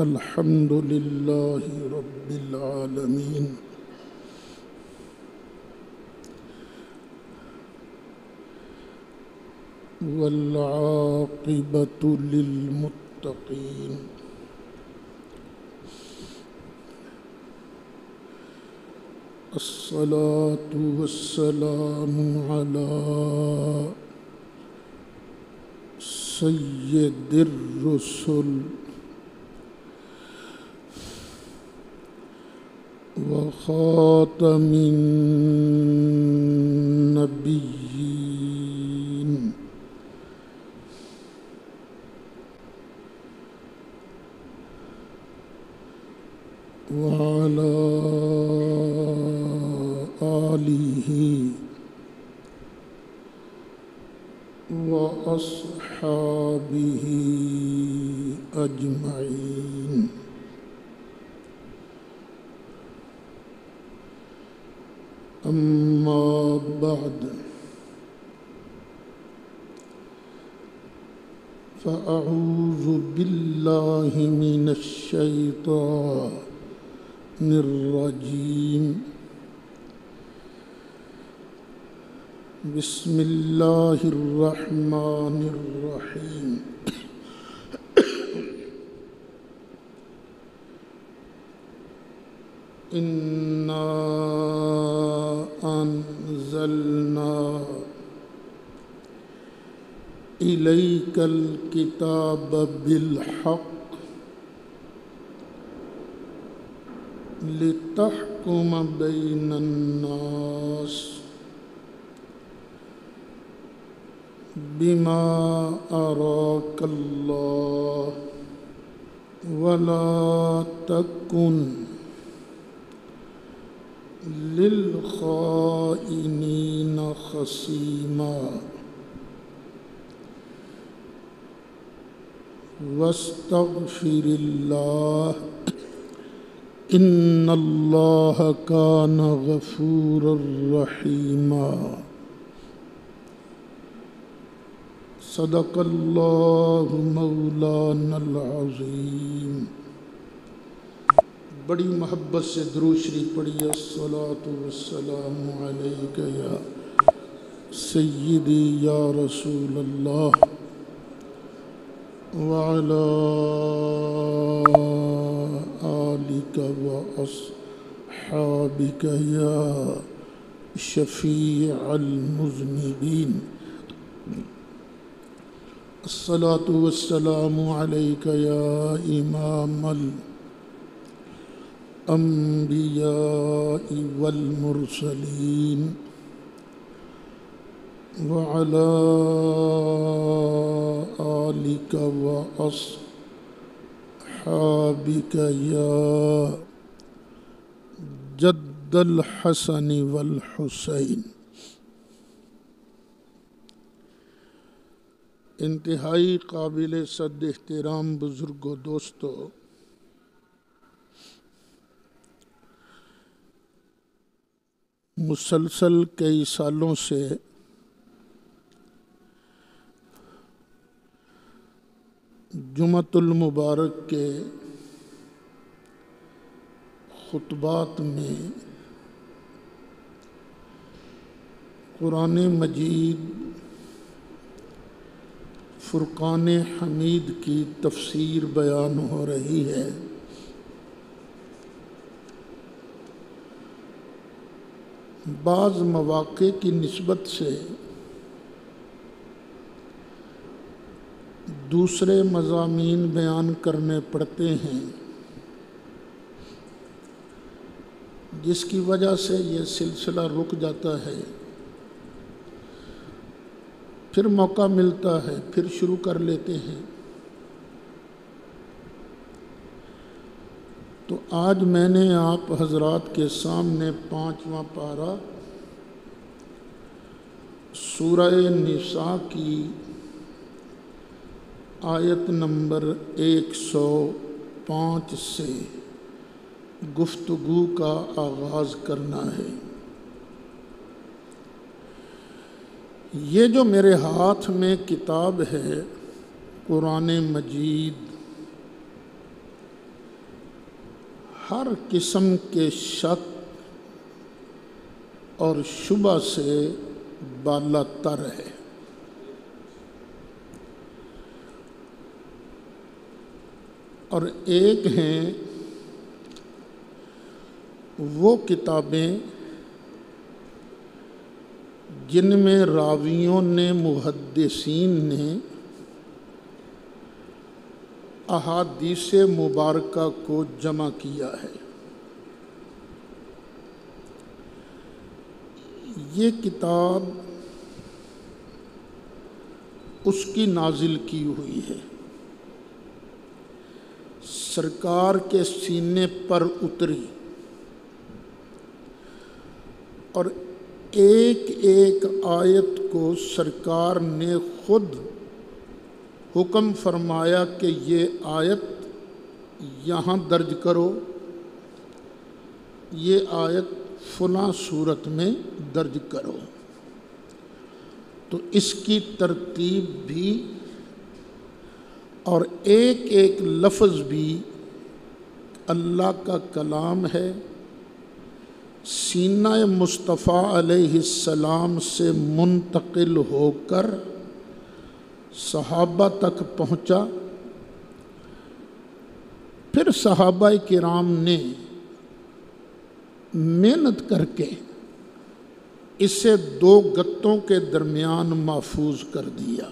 الحمد لله رب العالمين والعاقبة للمتقين الصلاة والسلام على سيد الرسل وخاتم النبيين وعلى آله وأصحابه أجمعين. أما بعد فأعوذ بالله من الشيطان الرجيم. بسم الله الرحمن الرحيم. إنا أنزلنا إليك الكتاب بالحق لتحكم بين الناس بما أراك الله ولا تكن للخائنين خصيما واستغفر الله إن الله كان غفورا رحيما. صدق اللہ مولانا العظیم. بڑی محبت سے درود شریف پڑھیے. الصلاۃ والسلام علیک یا سیدی یا رسول اللہ وعلی آلک واصحابک یا شفیع المذنبین. الصلاۃ والسلام علیک یا امام الانبیاء والمرسلین وعلی آلک واصحابک یا جد الحسن والحسین. انتہائی قابل صد احترام بزرگوں، دوستو، مسلسل کئی سالوں سے جمعۃ المبارک کے خطبات میں قرآن مجید فرقان حمید کی تفسیر بیان ہو رہی ہے. بعض مواقع کی نسبت سے دوسرے مضامین بیان کرنے پڑتے ہیں، جس کی وجہ سے یہ سلسلہ رک جاتا ہے. پھر موقع ملتا ہے، پھر شروع کر لیتے ہیں. تو آج میں نے آپ حضرات کے سامنے 5واں پارہ سورہ نساء کی آیت نمبر 105 سے گفتگو کا آغاز کرنا ہے. یہ جو میرے ہاتھ میں کتاب ہے قرآن مجید، ہر قسم کے شک اور شبہ سے بالا تر ہے۔ اور ایک ہیں وہ کتابیں جن میں راویوں نے، محدثین نے احادیث مبارکہ کو جمع کیا ہے۔ یہ کتاب اس کی نازل کی ہوئی ہے، سرکار کے سینے پر اتری، اور ایک ایک آیت کو سرکار نے خود حکم فرمایا کہ یہ آیت یہاں درج کرو، یہ آیت فلاں صورت میں درج کرو۔ تو اس کی ترتیب بھی اور ایک ایک لفظ بھی اللہ کا کلام ہے، سینہ مصطفیٰ علیہ السلام سے منتقل ہو کر صحابہ تک پہنچا، پھر صحابہ کرام نے محنت کر کے اسے 2 گتوں کے درمیان محفوظ کر دیا،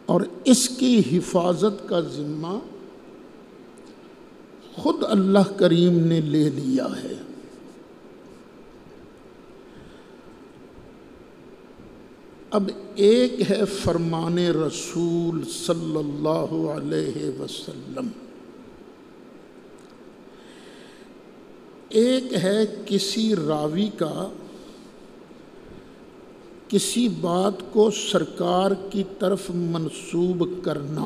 اور اس کی حفاظت کا ذمہ خود اللہ کریم نے لے لیا ہے۔ اب ایک ہے فرمان رسول صلی اللہ علیہ وسلم، ایک ہے کسی راوی کا کسی بات کو سرکار کی طرف منسوب کرنا۔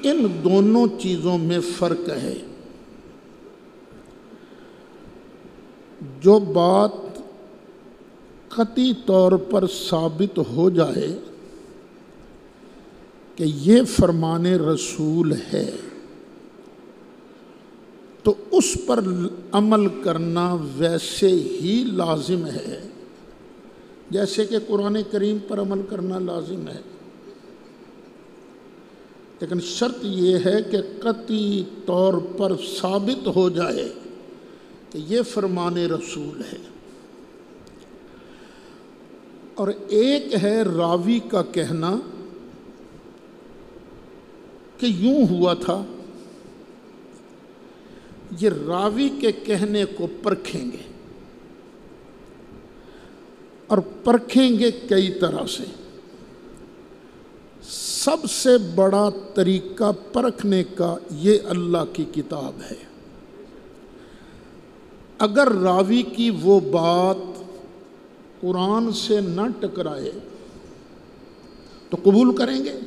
ان دونوں چیزوں میں فرق ہے۔ جو بات قطعی طور پر ثابت ہو جائے کہ یہ فرمان رسول ہے تو اس پر عمل کرنا ویسے ہی لازم ہے جیسے کہ قرآن کریم پر عمل کرنا لازم ہے، لیکن شرط یہ ہے کہ قطعی طور پر ثابت ہو جائے کہ یہ فرمان رسول ہے۔ اور ایک ہے راوی کا کہنا کہ یوں ہوا تھا، یہ راوی کے کہنے کو پرکھیں گے، اور پرکھیں گے کئی طرح سے۔ سب سے بڑا طریقہ پرکھنے کا یہ اللہ کی کتاب ہے۔ اگر راوی کی وہ بات قرآن سے نہ ٹکرائے تو قبول کریں گے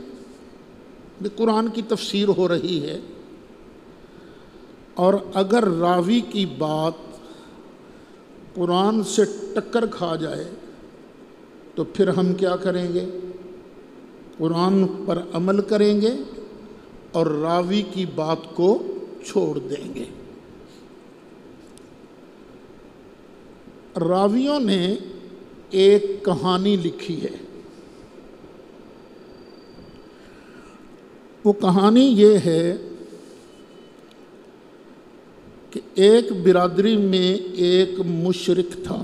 کہ قرآن کی تفسیر ہو رہی ہے، اور اگر راوی کی بات قرآن سے ٹکر کھا جائے تو پھر ہم کیا کریں گے؟ قرآن پر عمل کریں گے اور راوی کی بات کو چھوڑ دیں گے۔ راویوں نے ایک کہانی لکھی ہے، وہ کہانی یہ ہے کہ ایک برادری میں ایک مشرک تھا،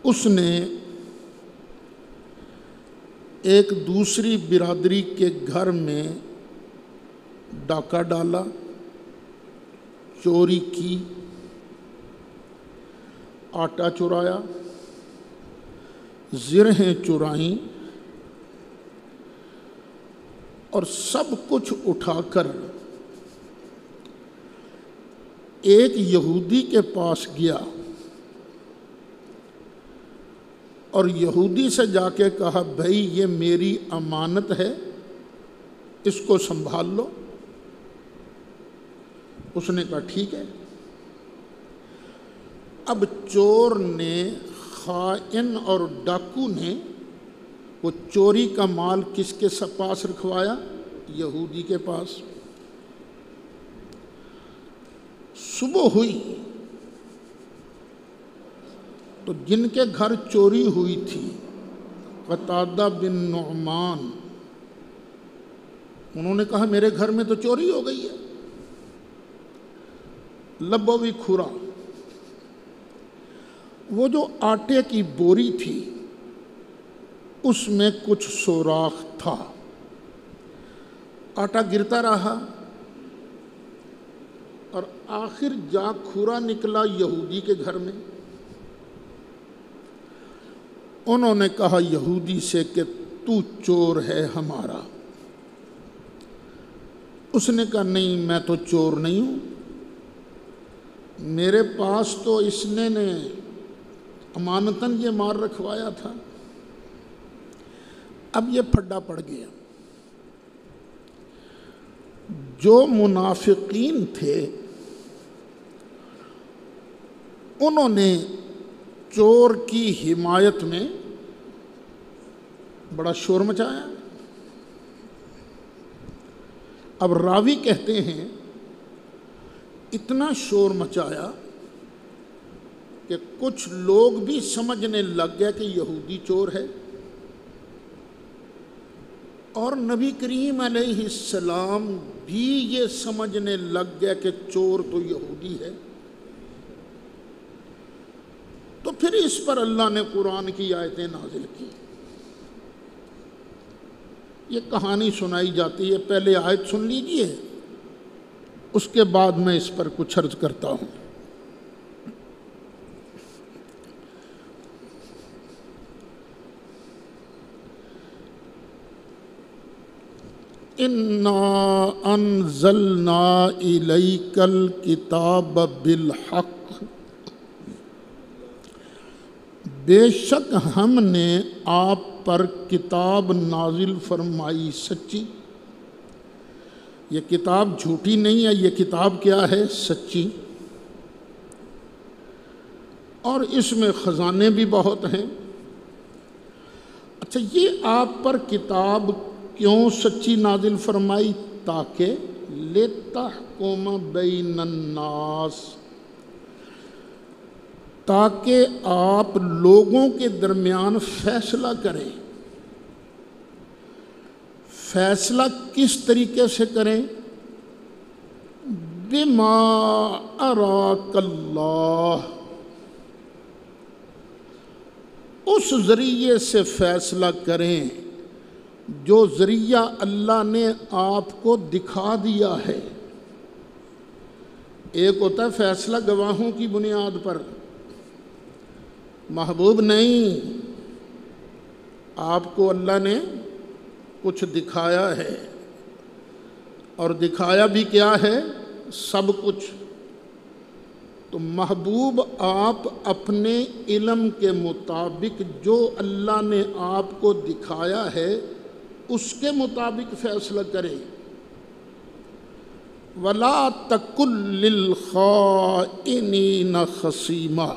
اس نے ایک دوسری برادری کے گھر میں ڈاکہ ڈالا، چوری کی، آٹا چرایا، زرہیں چرائیں، اور سب کچھ اٹھا کر ایک یہودی کے پاس گیا اور یہودی سے جا کے کہا، بھائی یہ میری امانت ہے، اس کو سنبھال لو۔ اس نے کہا ٹھیک ہے۔ اب چور نے خائن اور ڈاکو نے وہ چوری کا مال کس کے پاس رکھوایا؟ یہودی کے پاس۔ صبح ہوئی تو جن کے گھر چوری ہوئی تھی قتادہ بن نعمان، انہوں نے کہا میرے گھر میں تو چوری ہو گئی ہے، لبو بھی کھورا۔ وہ جو آٹے کی بوری تھی اس میں کچھ سوراخ تھا، آٹا گرتا رہا اور آخر جا کھورا نکلا یہودی کے گھر میں۔ انہوں نے کہا یہودی سے کہ تو چور ہے ہمارا۔ اس نے کہا نہیں، میں تو چور نہیں ہوں، میرے پاس تو اس نے امانتاً یہ مال رکھوایا تھا۔ اب یہ پھڈا پڑ گیا۔ جو منافقین تھے انہوں نے چور کی حمایت میں بڑا شور مچایا۔ اب راوی کہتے ہیں اتنا شور مچایا کہ کچھ لوگ بھی سمجھنے لگ گئے کہ یہودی چور ہے، اور نبی کریم علیہ السلام بھی یہ سمجھنے لگ گئے کہ چور تو یہودی ہے۔ تو پھر اس پر اللہ نے قرآن کی آیتیں نازل کی۔ یہ کہانی سنائی جاتی ہے، پہلے آیت سن لیجئے، اس کے بعد میں اس پر کچھ عرض کرتا ہوں۔ اِنَّا أَنزَلْنَا إِلَيْكَ الْكِتَابَ بِالْحَقِّ، بے شک ہم نے آپ پر کتاب نازل فرمائی سچی۔ یہ کتاب جھوٹی نہیں ہے، یہ کتاب کیا ہے؟ سچی، اور اس میں خزانے بھی بہت ہیں۔ اچھا، یہ آپ پر کتاب کیوں سچی نازل فرمائی؟ تاکہ لِتَحْكُمَ بَيْنَ النَّاسِ، تاکہ آپ لوگوں کے درمیان فیصلہ کریں۔ فیصلہ کس طریقے سے کریں؟ بِمَا أَرَاكَ اللَّهُ، اس ذریعے سے فیصلہ کریں جو ذریعہ اللہ نے آپ کو دکھا دیا ہے۔ ایک ہوتا ہے فیصلہ گواہوں کی بنیاد پر، محبوب نہیں، آپ کو اللہ نے کچھ دکھایا ہے، اور دکھایا بھی کیا ہے؟ سب کچھ۔ تو محبوب آپ اپنے علم کے مطابق جو اللہ نے آپ کو دکھایا ہے اس کے مطابق فیصلہ کریں۔ وَلَا تَكُن لِّلْخَائِنِينَ خَصِيمًا۔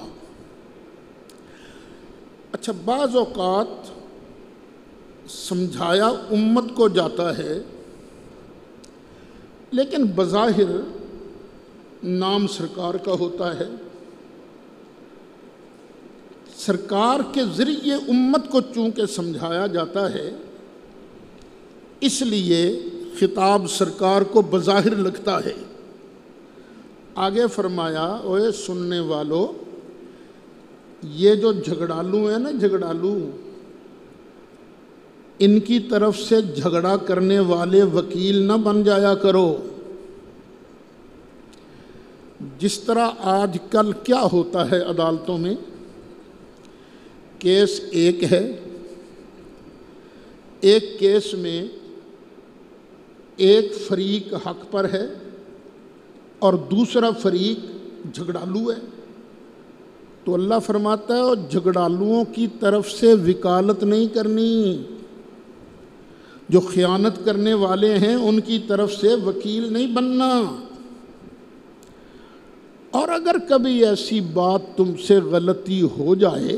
اچھا، بعض اوقات سمجھایا امت کو جاتا ہے لیکن بظاہر نام سرکار کا ہوتا ہے، سرکار کے ذریعے امت کو چونکہ سمجھایا جاتا ہے، اس لیے خطاب سرکار کو بظاہر لگتا ہے۔ آگے فرمایا، اوے سننے والو، یہ جو جھگڑالو ہیں نا، جھگڑالو، ان کی طرف سے جھگڑا کرنے والے وکیل نہ بن جایا کرو۔ جس طرح آج کل کیا ہوتا ہے عدالتوں میں، کیس ایک ہے، ایک کیس میں ایک فریق حق پر ہے اور دوسرا فریق جھگڑالو ہے، تو اللہ فرماتا ہے اور جھگڑالوؤں کی طرف سے وکالت نہیں کرنی، جو خیانت کرنے والے ہیں ان کی طرف سے وکیل نہیں بننا۔ اور اگر کبھی ایسی بات تم سے غلطی ہو جائے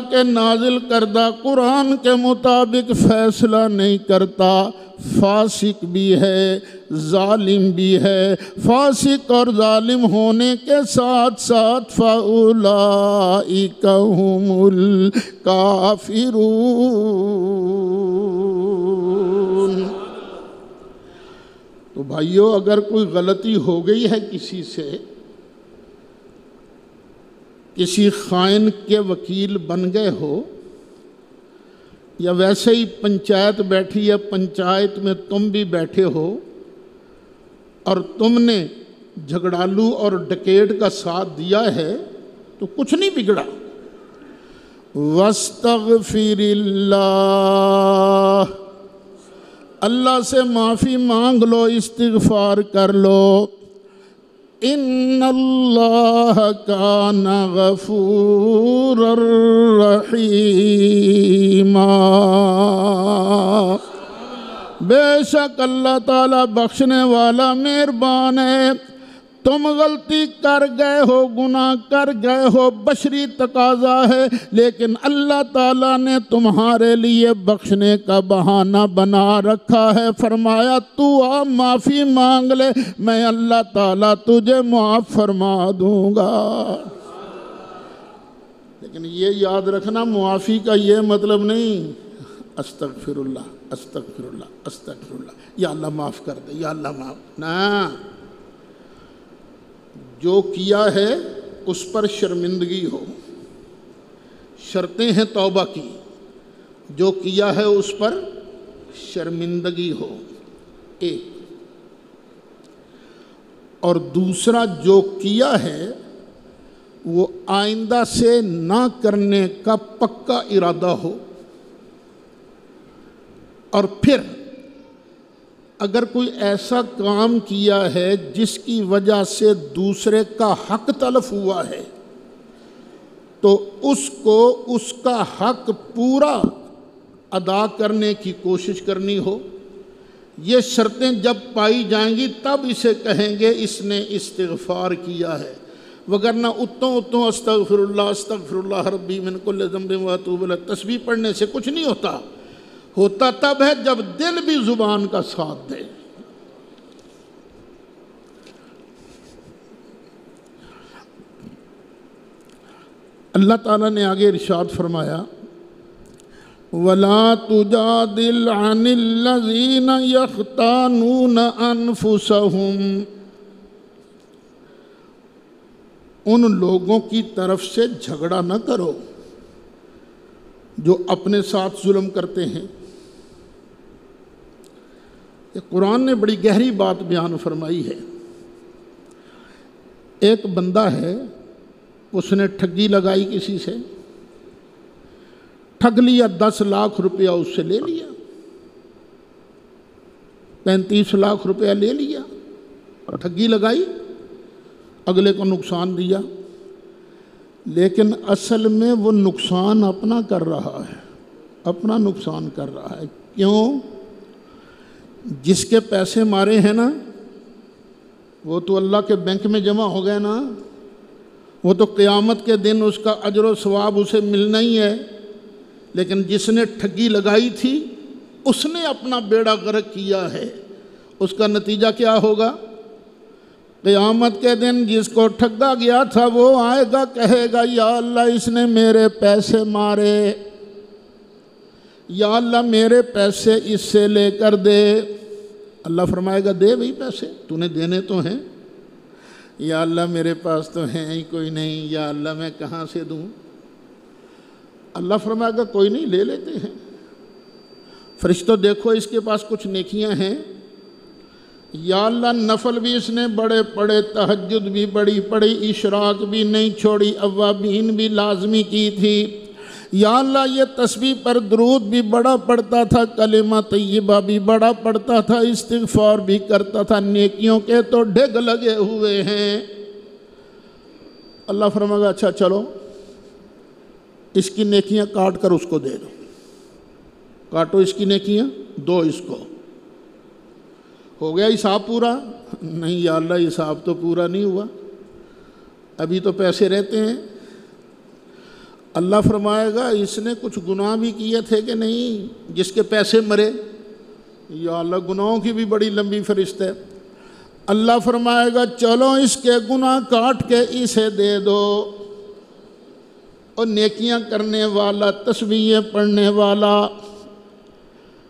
تعالیٰ کے نازل کردہ قرآن کے مطابق فیصلہ نہیں کرتا، فاسق بھی ہے، ظالم بھی ہے۔ فاسق اور ظالم ہونے کے ساتھ ساتھ فَأُولَئِكَ هُمُ الْكَافِرُونَ۔ تو بھائیو، اگر کوئی غلطی ہو گئی ہے کسی سے، کسی خائن کے وکیل بن گئے ہو، یا ویسے ہی پنچایت بیٹھی ہے، پنچایت میں تم بھی بیٹھے ہو اور تم نے جھگڑالو اور ڈکیٹ کا ساتھ دیا ہے، تو کچھ نہیں بگڑا۔ وَاسْتَغْفِرِ اللَّهِ، اللہ سے معافی مانگ لو، استغفار کر لو۔ ان اللہ کان غفورا رحیما، بے شک اللہ تعالیٰ بخشنے والا مہربان ہے۔ تم غلطی کر گئے ہو، گناہ کر گئے ہو، بشری تقاضا ہے، لیکن اللہ تعالیٰ نے تمہارے لیے بخشنے کا بہانہ بنا رکھا ہے۔ فرمایا تو آ معافی مانگ لے، میں اللہ تعالیٰ تجھے معاف فرما دوں گا۔ لیکن یہ یاد رکھنا، معافی کا یہ مطلب نہیں استغفر اللہ استغفر اللہ استغفر اللہ، یا اللہ معاف کر دے، یا اللہ معاف نہ۔ جو کیا ہے اس پر شرمندگی ہو، شرطیں ہیں توبہ کی، جو کیا ہے اس پر شرمندگی ہو، ایک۔ اور دوسرا، جو کیا ہے وہ آئندہ سے نہ کرنے کا پکا ارادہ ہو۔ اور پھر اگر کوئی ایسا کام کیا ہے جس کی وجہ سے دوسرے کا حق تلف ہوا ہے، تو اس کو اس کا حق پورا ادا کرنے کی کوشش کرنی ہو۔ یہ شرطیں جب پائی جائیں گی تب اسے کہیں گے اس نے استغفار کیا ہے، وگرنہ اتوں استغفر اللہ ربی من کل ذنب واتوب الیہ تسبیح پڑھنے سے کچھ نہیں ہوتا۔ ہوتا تب ہے جب دل بھی زبان کا ساتھ دے۔ اللہ تعالیٰ نے آگے ارشاد فرمایا وَلَا تُجَادِلْ عَنِ الَّذِينَ يَخْتَانُونَ أَنفُسَهُمْ، ان لوگوں کی طرف سے جھگڑا نہ کرو جو اپنے ساتھ ظلم کرتے ہیں۔ یہ قرآن نے بڑی گہری بات بیان فرمائی ہے۔ ایک بندہ ہے، اس نے ٹھگی لگائی کسی سے، ٹھگ لیا، 10 لاکھ روپیہ اس سے لے لیا، 35 لاکھ روپیہ لے لیا، ٹھگی لگائی، اگلے کو نقصان دیا، لیکن اصل میں وہ نقصان اپنا کر رہا ہے، اپنا نقصان کر رہا ہے۔ کیوں؟ جس کے پیسے مارے ہیں نا، وہ تو اللہ کے بینک میں جمع ہو گئے نا، وہ تو قیامت کے دن اس کا اجر و ثواب اسے ملنا ہی ہے۔ لیکن جس نے ٹھگی لگائی تھی اس نے اپنا بیڑا غرق کیا ہے، اس کا نتیجہ کیا ہوگا؟ قیامت کے دن جس کو ٹھگا گیا تھا وہ آئے گا، کہے گا یا اللہ اس نے میرے پیسے مارے، یا اللہ میرے پیسے اس سے لے کر دے۔ اللہ فرمائے گا دے بھئی پیسے، تو نے دینے تو ہیں۔ یا اللہ میرے پاس تو ہیں ہی کوئی نہیں، یا اللہ میں کہاں سے دوں؟ اللہ فرمائے گا کوئی نہیں، لے لیتے ہیں۔ فرشتوں دیکھو اس کے پاس کچھ نیکیاں ہیں، یا اللہ نفل بھی اس نے بڑے پڑے، تہجد بھی بڑی پڑی، اشراق بھی نہیں چھوڑی، اوابین بھی لازمی کی تھی، یا اللہ یہ تسبیح پر درود بھی بڑا پڑھتا تھا، کلمہ طیبہ بھی بڑا پڑھتا تھا، استغفار بھی کرتا تھا، نیکیوں کے تو ڈھگ لگے ہوئے ہیں۔ اللہ فرمائے گا اچھا چلو اس کی نیکیاں کاٹ کر اس کو دے دو، کاٹو اس کی نیکیاں، دو اس کو۔ ہو گیا حساب پورا؟ نہیں یا اللہ حساب تو پورا نہیں ہوا، ابھی تو پیسے رہتے ہیں۔ اللہ فرمائے گا اس نے کچھ گناہ بھی کیے تھے کہ نہیں جس کے پیسے مرے؟ یا اللہ گناہوں کی بھی بڑی لمبی فہرست ہے۔ اللہ فرمائے گا چلو اس کے گناہ کاٹ کے اسے دے دو، اور نیکیاں کرنے والا، تسبیحیں پڑھنے والا،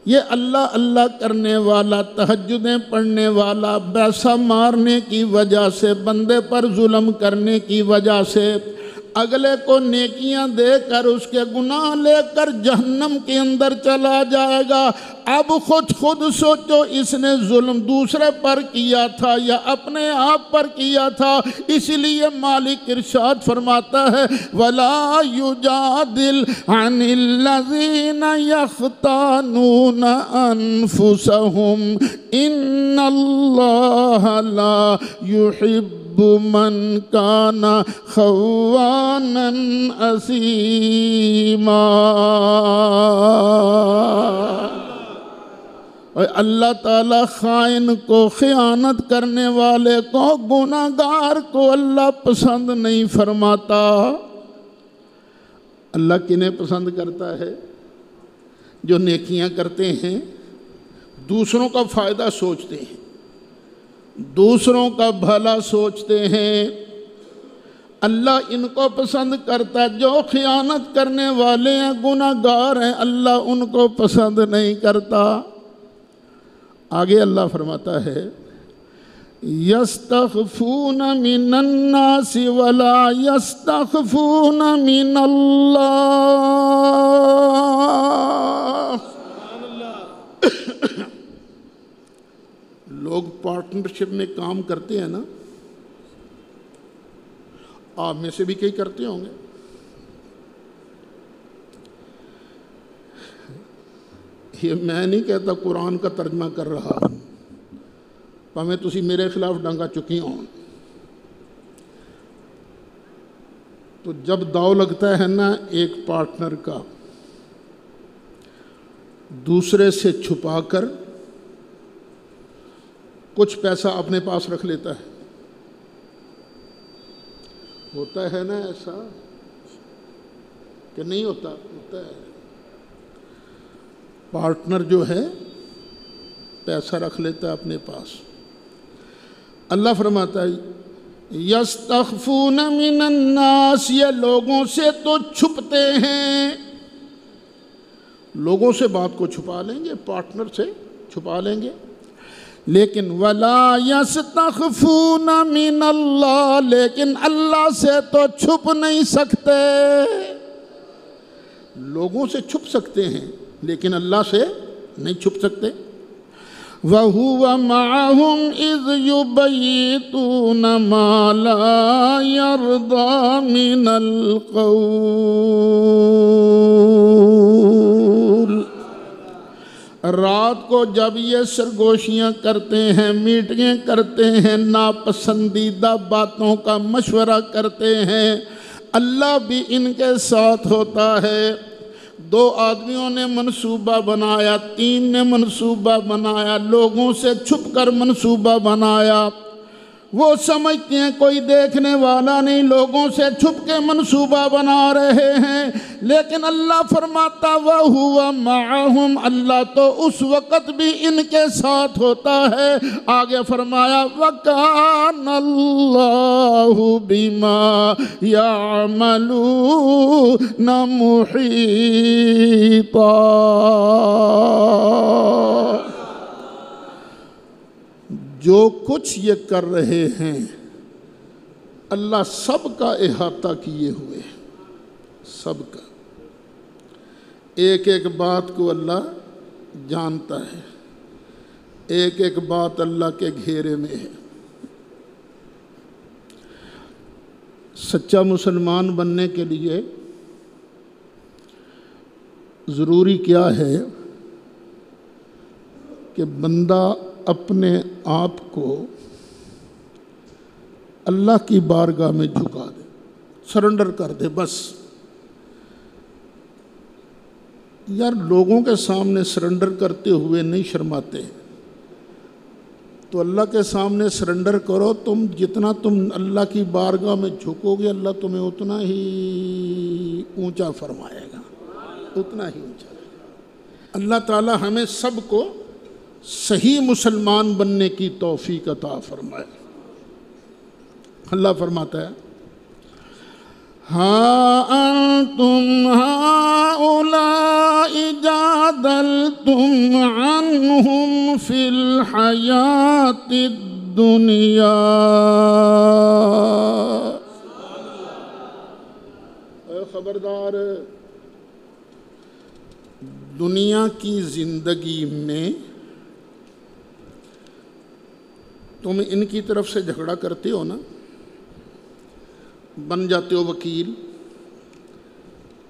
یہ اللہ اللہ کرنے والا، تہجدیں پڑھنے والا، پیسہ مارنے کی وجہ سے، بندے پر ظلم کرنے کی وجہ سے اگلے کو نیکیاں دے کر اس کے گناہ لے کر جہنم کے اندر چلا جائے گا۔ اب خود سوچو، اس نے ظلم دوسرے پر کیا تھا یا اپنے آپ پر کیا تھا؟ اس لیے مالک ارشاد فرماتا ہے وَلَا يُجَادِلْ عَنِ الَّذِينَ يَخْتَانُونَ أَنفُسَهُمْ إِنَّ اللَّهَ لَا يُحِبُّ من کان خوانا اثیما۔ اللہ تعالیٰ خائن کو، خیانت کرنے والے کو، گناہ گار کو اللہ پسند نہیں فرماتا۔ اللہ کنہیں پسند کرتا ہے؟ جو نیکیاں کرتے ہیں، دوسروں کا فائدہ سوچتے ہیں، دوسروں کا بھلا سوچتے ہیں، اللہ ان کو پسند کرتا ہے۔ جو خیانت کرنے والے ہیں، گناہ گار ہیں، اللہ ان کو پسند نہیں کرتا۔ آگے اللہ فرماتا ہے یستخفون من الناس ولا یستخفون من اللہ۔ لوگ پارٹنرشپ میں کام کرتے ہیں نا، آپ میں سے بھی کئی کرتے ہوں گے۔ یہ میں نہیں کہتا قرآن کا ترجمہ کر رہا ہوں، پاویں تسی میرے خلاف ڈنگا چکی ہوں۔ تو جب داؤ لگتا ہے نا ایک پارٹنر کا، دوسرے سے چھپا کر کچھ پیسہ اپنے پاس رکھ لیتا ہے، ہوتا ہے نا ایسا کہ نہیں ہوتا؟ ہوتا ہے۔ پارٹنر جو ہے پیسہ رکھ لیتا ہے اپنے پاس۔ اللہ فرماتا ہے یستخفون من الناس، یہ لوگوں سے تو چھپتے ہیں، لوگوں سے بات کو چھپا لیں گے، پارٹنر سے چھپا لیں گے، لیکن ولا یستخفون من اللہ، لیکن اللہ سے تو چھپ نہیں سکتے۔ لوگوں سے چھپ سکتے ہیں لیکن اللہ سے نہیں چھپ سکتے۔ وَهُوَ مَعَهُمْ إِذْ يُبَيِّتُونَ مَا لَا يَرْضَى مِنَ الْقَوْلِ۔ رات کو جب یہ سرگوشیاں کرتے ہیں، میٹنگیں کرتے ہیں، ناپسندیدہ باتوں کا مشورہ کرتے ہیں، اللہ بھی ان کے ساتھ ہوتا ہے۔ دو آدمیوں نے منصوبہ بنایا، تین نے منصوبہ بنایا، لوگوں سے چھپ کر منصوبہ بنایا، وہ سمجھتے ہیں کوئی دیکھنے والا نہیں، لوگوں سے چھپ کے منصوبہ بنا رہے ہیں، لیکن اللہ فرماتا وَهُوَ مَعَهُمْ، اللہ تو اس وقت بھی ان کے ساتھ ہوتا ہے۔ آگے فرمایا وَكَانَ اللَّهُ بِمَا يَعْمَلُونَ مُحِيطًا۔ جو کچھ یہ کر رہے ہیں اللہ سب کا احاطہ کیے ہوئے، سب کا، ایک ایک بات کو اللہ جانتا ہے، ایک ایک بات اللہ کے گھیرے میں ہے۔ سچا مسلمان بننے کے لیے ضروری کیا ہے کہ بندہ اپنے آپ کو اللہ کی بارگاہ میں جھکا دے، سرنڈر کر دے بس۔ یار لوگوں کے سامنے سرنڈر کرتے ہوئے نہیں شرماتے، تو اللہ کے سامنے سرنڈر کرو، تم جتنا تم اللہ کی بارگاہ میں جھکو گے اللہ تمہیں اتنا ہی ہی اونچا فرمائے گا، اتنا ہی اونچا۔ اللہ تعالی ہمیں سب کو صحیح مسلمان بننے کی توفیق عطا فرمائے۔ اللہ فرماتا ہے ہاں انتم ہؤلاء جادلتم عنہم فی الحیات الدنیا، اے خبردار، دنیا کی زندگی میں تم ان کی طرف سے جھگڑا کرتے ہو نا، بن جاتے ہو وکیل،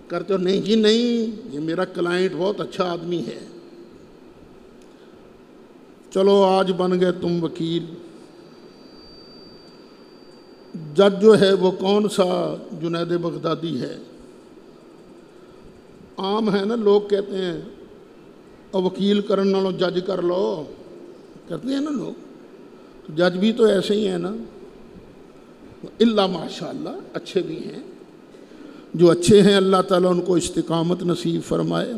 کرتے ہو نہیں جی نہیں یہ میرا کلائنٹ بہت اچھا آدمی ہے، چلو آج بن گئے تم وکیل۔ جج جو ہے وہ کون سا جنید بغدادی ہے؟ عام ہے نا، لوگ کہتے ہیں اور وکیل کرن نالوں جج کر لو، کرتے ہیں نا لوگ، تو جج بھی تو ایسے ہی ہیں نا، اللہ ماشاءاللہ اچھے بھی ہیں، جو اچھے ہیں اللہ تعالیٰ ان کو استقامت نصیب فرمائے۔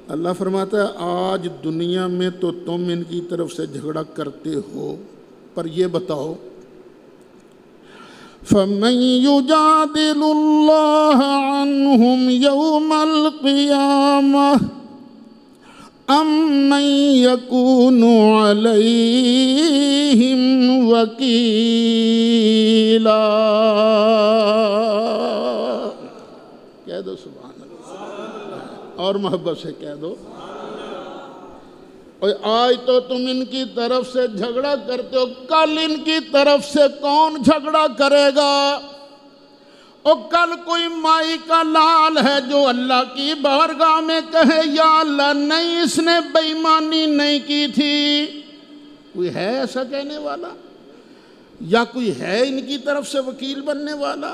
اللہ فرماتا ہے آج دنیا میں تو تم ان کی طرف سے جھگڑا کرتے ہو، پر یہ بتاؤ فَمَن يُجَادِلُ اللَّهَ عَنْهُمْ يَوْمَ الْقِيَامَةِ أَمَّن يَكُونُ عَلَيْهِمْ وَكِيلًا، کہہ دو سبحان اللہ، اور محبت سے کہہ دو۔ اور آج تو تم ان کی طرف سے جھگڑا کرتے ہو، کل ان کی طرف سے کون جھگڑا کرے گا؟ اور کل کوئی مائی کا لال ہے جو اللہ کی بارگاہ میں کہے یا اللہ نہیں اس نے بے ایمانی نہیں کی تھی، کوئی ہے ایسا کہنے والا؟ یا کوئی ہے ان کی طرف سے وکیل بننے والا؟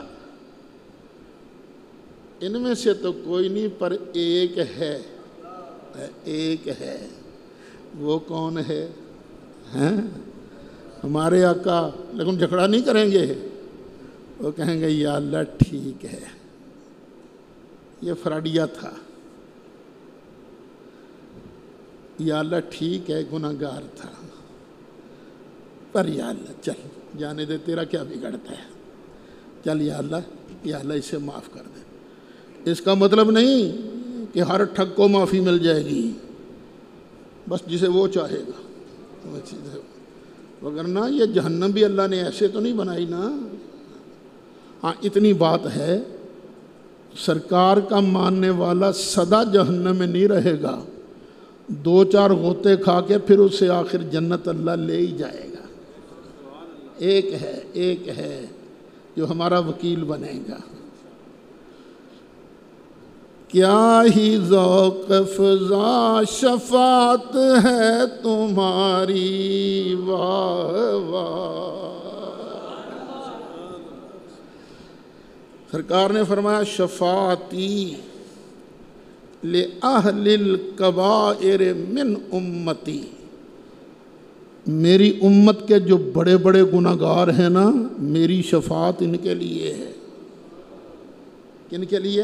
ان میں سے تو کوئی نہیں، پر ایک ہے، ایک ہے۔ وہ کون ہے؟ ہمارے آقا، لیکن جھگڑا نہیں کریں گے، وہ کہیں گے یا اللہ ٹھیک ہے یہ فراڈیا تھا، یا اللہ ٹھیک ہے گناہگار تھا، پر یا اللہ چل جانے دے، تیرا کیا بگڑتا ہے، چل یا اللہ اسے معاف کر دے۔ اس کا مطلب نہیں کہ ہر ٹھگ کو معافی مل جائے گی، بس جسے وہ چاہے گا وہ چیز ہے، وگرنہ یہ جہنم بھی اللہ نے ایسے تو نہیں بنائی نا۔ ہاں اتنی بات ہے، سرکار کا ماننے والا سدا جہنم میں نہیں رہے گا، دو چار غوطے کھا کے پھر اسے آخر جنت اللہ لے ہی جائے گا۔ ایک ہے جو ہمارا وکیل بنے گا۔ کیا ہی ذوق افزا شفاعت ہے تمہاری، واہ واہ۔ سرکار نے فرمایا شفاعتی لِأَهْلِ الْكَبَائِرِ مِنْ اُمَّتِي، میری امت کے جو بڑے بڑے گناہگار ہیں نا، میری شفاعت ان کے لیے ہے۔ کن کے لیے؟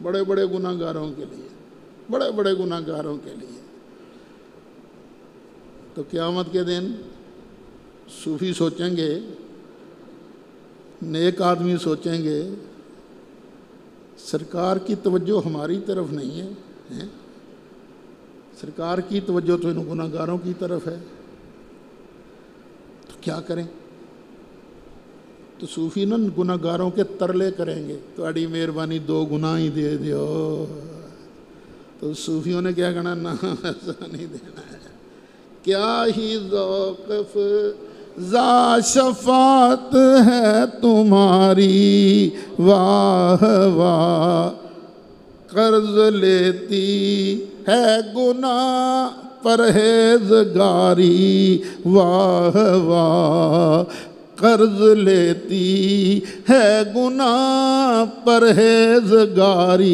بڑے بڑے گناہگاروں کے لیے، بڑے بڑے گناہگاروں کے لیے۔ تو قیامت کے دن صوفی سوچیں گے، نیک آدمی سوچیں گے سرکار کی توجہ ہماری طرف نہیں ہے، سرکار کی توجہ تو ان گناہگاروں کی طرف ہے، تو کیا کریں؟ تو صوفی نا گناہگاروں کے ترلے کریں گے، تہاڈی مہربانی 2 گناہ ہی دے دیو، تو صوفیوں نے کیا کہنا، نہ ایسا نہیں دینا ہے۔ کیا ہی ذوق افزا شفاعت ہے تمہاری، واہ واہ، قرض لیتی ہے گناہ پرہیزگاری، واہ واہ، قرض لیتی ہے گناہ پرہیزگاری،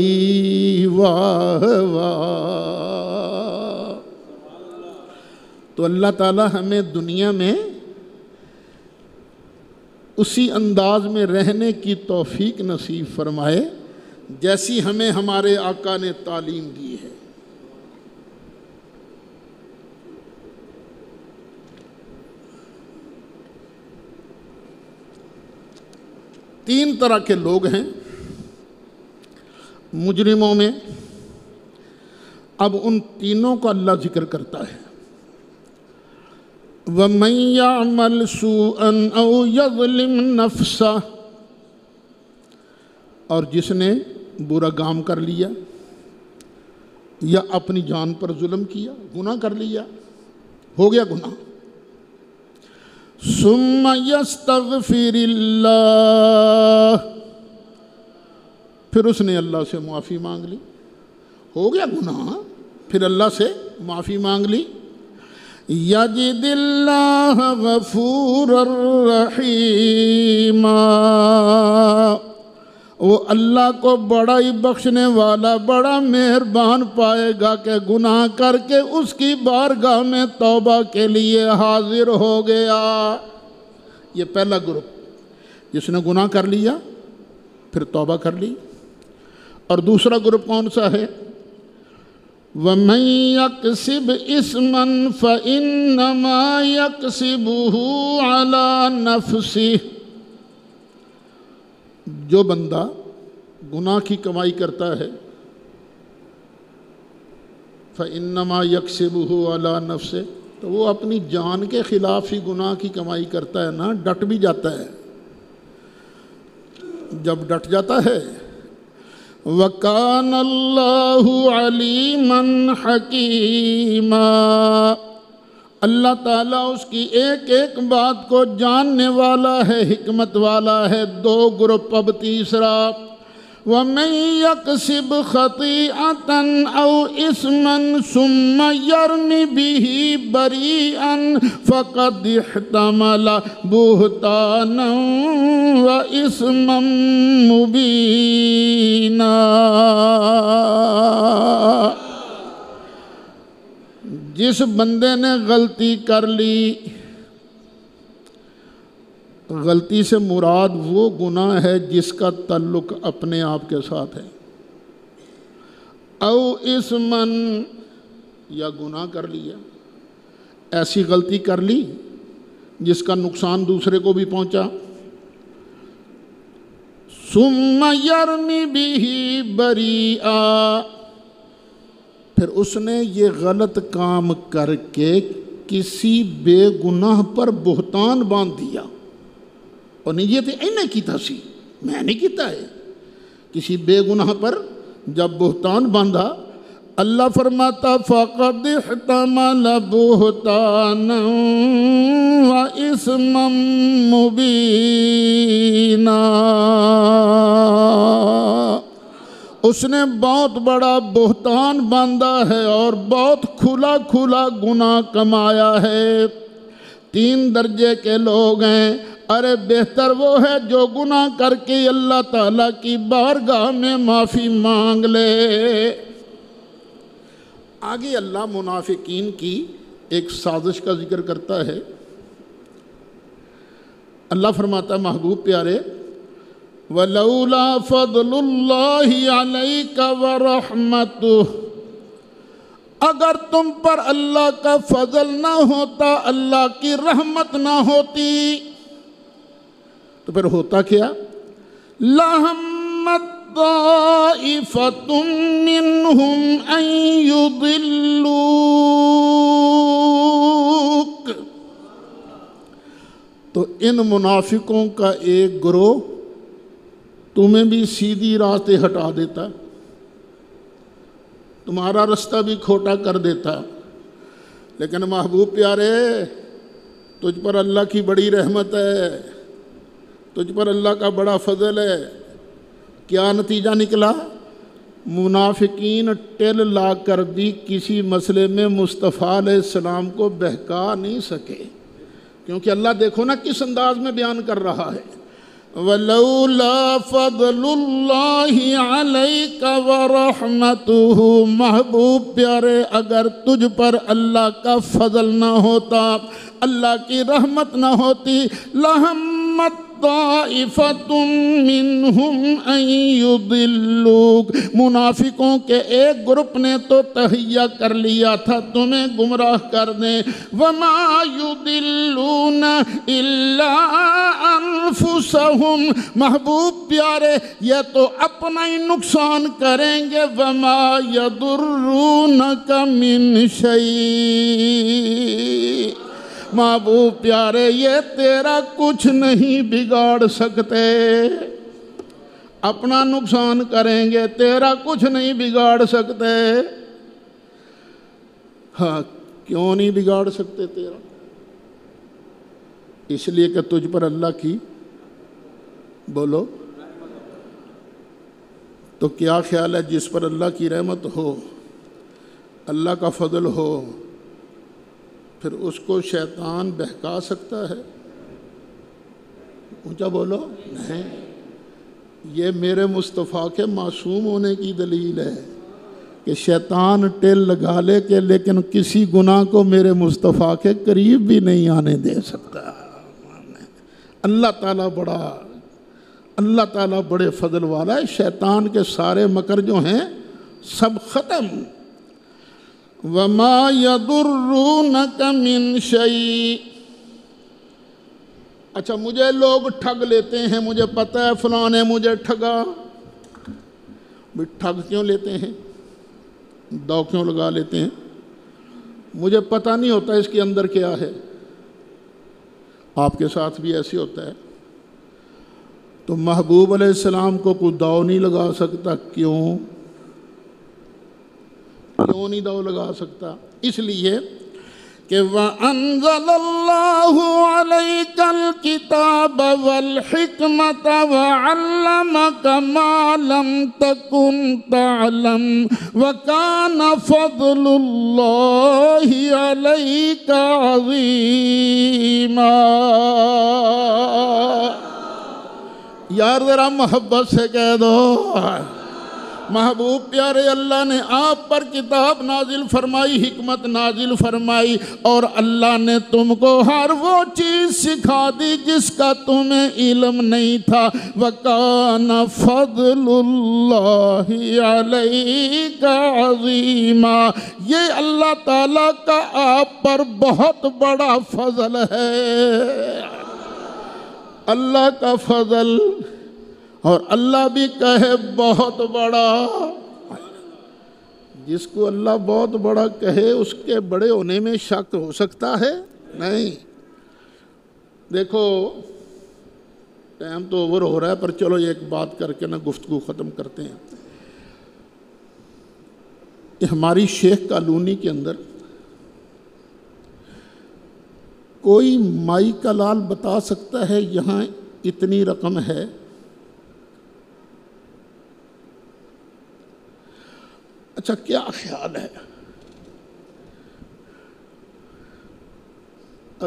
واہ واہ۔ تو اللہ تعالی ہمیں دنیا میں اسی انداز میں رہنے کی توفیق نصیب فرمائے جیسی ہمیں ہمارے آقا نے تعلیم دی ہے۔ تین طرح کے لوگ ہیں مجرموں میں، اب ان تینوں کا اللہ ذکر کرتا ہے۔ وَمَن يَعْمَلْ سُوءًا أَوْ يَظْلِمْ نَفْسَهُ، اور جس نے برا کام کر لیا یا اپنی جان پر ظلم کیا، گناہ کر لیا، ہو گیا گناہ، ثم یستغفر اللہ، پھر اس نے اللہ سے معافی مانگ لی، ہو گیا گناہ، پھر اللہ سے معافی مانگ لی، یجد اللہ غفورا رحیما، وہ اللہ کو بڑا ہی بخشنے والا، بڑا مہربان پائے گا کہ گناہ کر کے اس کی بارگاہ میں توبہ کے لیے حاضر ہو گیا۔ یہ پہلا گروپ جس نے گناہ کر لیا پھر توبہ کر لی۔ اور دوسرا گروپ کون سا ہے؟ وَمَن يَكْسِبْ إِثْمًا فَإِنَّمَا يَكْسِبُهُ عَلَى نَفْسِهِ، جو بندہ گناہ کی کمائی کرتا ہے، فَإِنَّمَا يَكْسِبُهُ عَلَى نَفْسِهِ، تو وہ اپنی جان کے خلاف ہی گناہ کی کمائی کرتا ہے نا، ڈٹ بھی جاتا ہے۔ جب ڈٹ جاتا ہے، وَكَانَ اللَّهُ عَلِيمًا حَكِيمًا، اللہ تعالیٰ اس کی ایک ایک بات کو جاننے والا ہے، حکمت والا ہے۔ دو گروپ، اب تیسرا، وَمَن يَكْسِبْ خَطِيئَةً أَوْ إِثْمًا ثُمَّ يَرْمِ بِهِ بَرِيئًا فَقَدِ احْتَمَلَ بُهْتَانًا وَإِثْمًا مُبِينًا، جس بندے نے غلطی کر لی، غلطی سے مراد وہ گناہ ہے جس کا تعلق اپنے آپ کے ساتھ ہے، او اسمن، یا گناہ کر لیا، ایسی غلطی کر لی جس کا نقصان دوسرے کو بھی پہنچا، ثم یرمی بہ بریئا، پھر اس نے یہ غلط کام کر کے کسی بے گناہ پر بہتان باندھ دیا، اور نہیں یہ انہیں کیتا سی، میں نہیں کیتا ہے، کسی بے گناہ پر جب بہتان باندھا، اللہ فرماتا فَقَدْ احْتَمَلَ بُهْتَانًا وَإِثْمًا مُبِينًا، اس نے بہت بڑا بہتان باندھا ہے اور بہت کھلا کھلا گناہ کمایا ہے۔ تین درجے کے لوگ ہیں، ارے بہتر وہ ہے جو گناہ کر کے اللہ تعالیٰ کی بارگاہ میں معافی مانگ لے۔ آگے اللہ منافقین کی ایک سازش کا ذکر کرتا ہے۔ اللہ فرماتا ہے محبوب پیارے، وَلَوْلَا فَضْلُ اللَّهِ عَلَيْكَ وَرَحْمَتُهُ، اگر تم پر اللہ کا فضل نہ ہوتا، اللہ کی رحمت نہ ہوتی، تو پھر ہوتا کیا؟ لَهَمَّتْ طَائِفَةٌ مِّنْهُمْ أَن يُضِلُّوكَ، تو ان منافقوں کا ایک گروہ تمہیں بھی سیدھی راستے ہٹا دیتا، تمہارا رستہ بھی کھوٹا کر دیتا، لیکن محبوب پیارے تجھ پر اللہ کی بڑی رحمت ہے، تجھ پر اللہ کا بڑا فضل ہے۔ کیا نتیجہ نکلا؟ منافقین ٹل لا کر بھی کسی مسئلے میں مصطفیٰ علیہ السلام کو بہکا نہیں سکے، کیونکہ اللہ دیکھو نا کس انداز میں بیان کر رہا ہے، وَلَوْلَا فَضْلُ اللَّهِ عَلَيْكَ وَرَحْمَتُهُ، محبوب پیارے اگر تجھ پر اللہ کا فضل نہ ہوتا، اللہ کی رحمت نہ ہوتی، لَهَمَّتْ طائفۃ منہم ان یضلوک، منافقوں کے ایک گروپ نے تو تہیہ کر لیا تھا تمہیں گمراہ کر دیں. وما یضلون الا انفسہم، محبوب پیارے یہ تو اپنا ہی نقصان کریں گے. وما یضرونک من شیء، محبوب پیارے یہ تیرا کچھ نہیں بگاڑ سکتے. اپنا نقصان کریں گے، تیرا کچھ نہیں بگاڑ سکتے. ہاں کیوں نہیں بگاڑ سکتے تیرا؟ اس لیے کہ تجھ پر اللہ کی بولو تو کیا خیال ہے جس پر اللہ کی رحمت ہو، اللہ کا فضل ہو، پھر اس کو شیطان بہکا سکتا ہے؟ اونچا بولو نہیں. یہ میرے مصطفیٰ کے معصوم ہونے کی دلیل ہے کہ شیطان ٹیل لگا لے کے لیکن کسی گناہ کو میرے مصطفیٰ کے قریب بھی نہیں آنے دے سکتا. اللہ تعالیٰ بڑے فضل والا ہے. شیطان کے سارے مکر جو ہیں سب ختم. وما یضرونک من شیء. اچھا مجھے لوگ ٹھگ لیتے ہیں، مجھے پتہ ہے فلاں نے مجھے ٹھگا. بھی ٹھگ کیوں لیتے ہیں؟ دو کیوں لگا لیتے ہیں؟ مجھے پتہ نہیں ہوتا اس کے اندر کیا ہے. آپ کے ساتھ بھی ایسے ہوتا ہے. تو محبوب علیہ السلام کو کوئی داؤ نہیں لگا سکتا. کیوں نہیں داؤ لگا سکتا؟ اس لیے کہ وَأَنزَلَ اللَّهُ عَلَيْكَ الْكِتَابَ وَالْحِكْمَةَ وَعَلَّمَكَ مَا لَمْ تَكُنْ تَعْلَمْ وَكَانَ فَضْلُ اللَّهِ عَلَيْكَ عَظِيمًا. یار ذرا محبت سے کہہ دو. محبوب پیارے اللہ نے آپ پر کتاب نازل فرمائی، حکمت نازل فرمائی، اور اللہ نے تم کو ہر وہ چیز سکھا دی جس کا تمہیں علم نہیں تھا. وَكَانَ فَضْلُ اللَّهِ عَلَيْكَ عَظِيمًا. یہ اللہ تعالیٰ کا آپ پر بہت بڑا فضل ہے. اللہ کا فضل، اور اللہ بھی کہے بہت بڑا. جس کو اللہ بہت بڑا کہے اس کے بڑے ہونے میں شک ہو سکتا ہے؟ نہیں. دیکھو ٹائم تو اوور ہو رہا ہے، پر چلو ایک بات کر کے نا گفتگو ختم کرتے ہیں. ہماری شیخ کالونی کے اندر کوئی مائی کا لال بتا سکتا ہے یہاں اتنی رقم ہے؟ اچھا کیا خیال ہے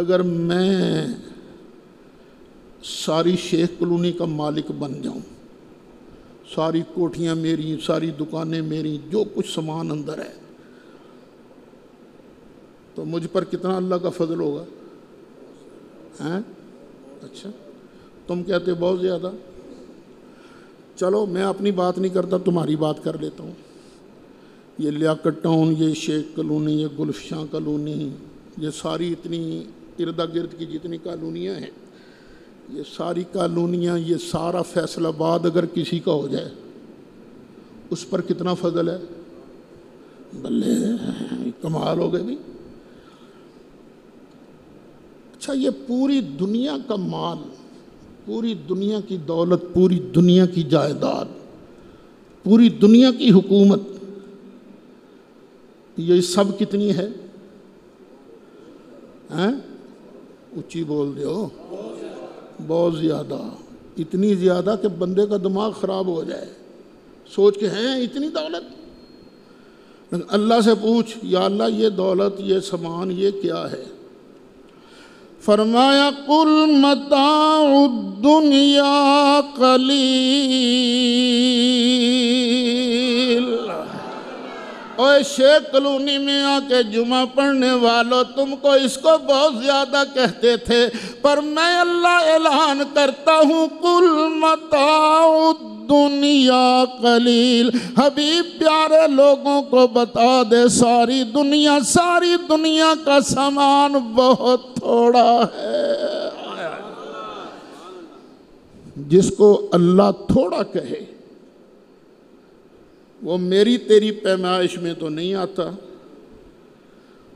اگر میں ساری شیخ کالونی کا مالک بن جاؤں، ساری کوٹھیاں میری، ساری دکانیں میری، جو کچھ سامان اندر ہے، تو مجھ پر کتنا اللہ کا فضل ہوگا؟ اچھا تم کہتے بہت زیادہ. چلو میں اپنی بات نہیں کرتا، تمہاری بات کر لیتا ہوں. یہ لیاقت ٹاؤن، یہ شیخ کالونی، یہ گلفشاں کالونی، یہ ساری اتنی ارد گرد کی جتنی کالونیاں ہیں، یہ ساری کالونیاں، یہ سارا فیصل آباد اگر کسی کا ہو جائے اس پر کتنا فضل ہے؟ بلے کمال ہو گئے بھی. اچھا یہ پوری دنیا کا مال، پوری دنیا کی دولت، پوری دنیا کی جائیداد، پوری دنیا کی حکومت، یہ سب کتنی ہے؟ اونچی بول دیو. بہت زیادہ. اتنی زیادہ کہ بندے کا دماغ خراب ہو جائے سوچ کے ہیں اتنی دولت. لیکن اللہ سے پوچھ یا اللہ یہ دولت، یہ سامان، یہ کیا ہے؟ فرمایا قل متاع الدنیا قلیل. اوے شیخ کلونی میں آ کے جمعہ پڑھنے والوں، تم کو اس کو بہت زیادہ کہتے تھے، پر میں اللہ اعلان کرتا ہوں قل متاع الدنیا قلیل۔ حبیب پیارے لوگوں کو بتا دے ساری دنیا کا سامان بہت تھوڑا ہے۔ جس کو اللہ تھوڑا کہے وہ میری تیری پیمائش میں تو نہیں آتا،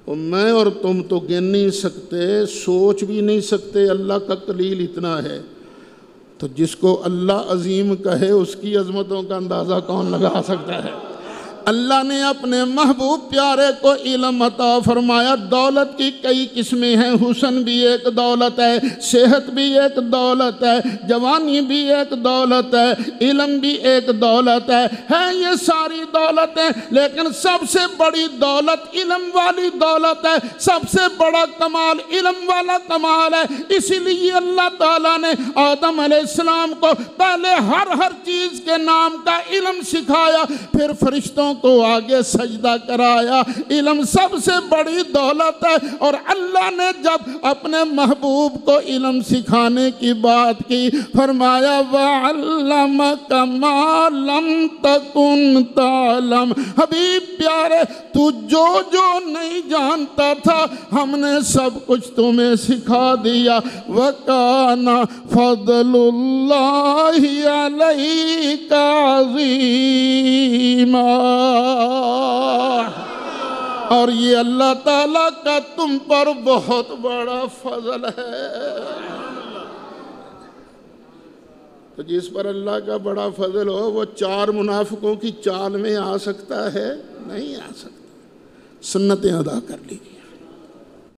اور میں اور تم تو گن نہیں سکتے، سوچ بھی نہیں سکتے اللہ کا قلیل اتنا ہے۔ تو جس کو اللہ عظیم کہے اس کی عظمتوں کا اندازہ کون لگا سکتا ہے؟ اللہ نے اپنے محبوب پیارے کو علم عطا فرمایا۔ دولت کی کئی قسمیں ہیں، حسن بھی ایک دولت ہے، صحت بھی ایک دولت ہے، جوانی بھی ایک دولت ہے، علم بھی ایک دولت ہے یہ ساری دولتیں، لیکن سب سے بڑی دولت علم والی دولت ہے، سب سے بڑا کمال علم والا کمال ہے۔ اسی لیے اللہ تعالیٰ نے آدم علیہ السلام کو پہلے ہر چیز کے نام کا علم سکھایا، پھر فرشتوں کو آگے سجدہ کرایا۔ علم سب سے بڑی دولت ہے، اور اللہ نے جب اپنے محبوب کو علم سکھانے کی بات کی فرمایا وَعَلَّمَكَ مَا لَمْ تَكُنْ تَعْلَمْ۔ حبیب پیارے تو جو نہیں جانتا تھا ہم نے سب کچھ تمہیں سکھا دیا۔ وَكَانَ فَضْلُ اللَّهِ عَلَيْكَ عَظِيمًا۔ اور یہ اللہ تعالیٰ کا تم پر بہت بڑا فضل ہے۔ تو جس پر اللہ کا بڑا فضل ہو وہ چار منافقوں کی چال میں آ سکتا ہے؟ نہیں آ سکتا۔ سنتیں ادا کر لیجیے۔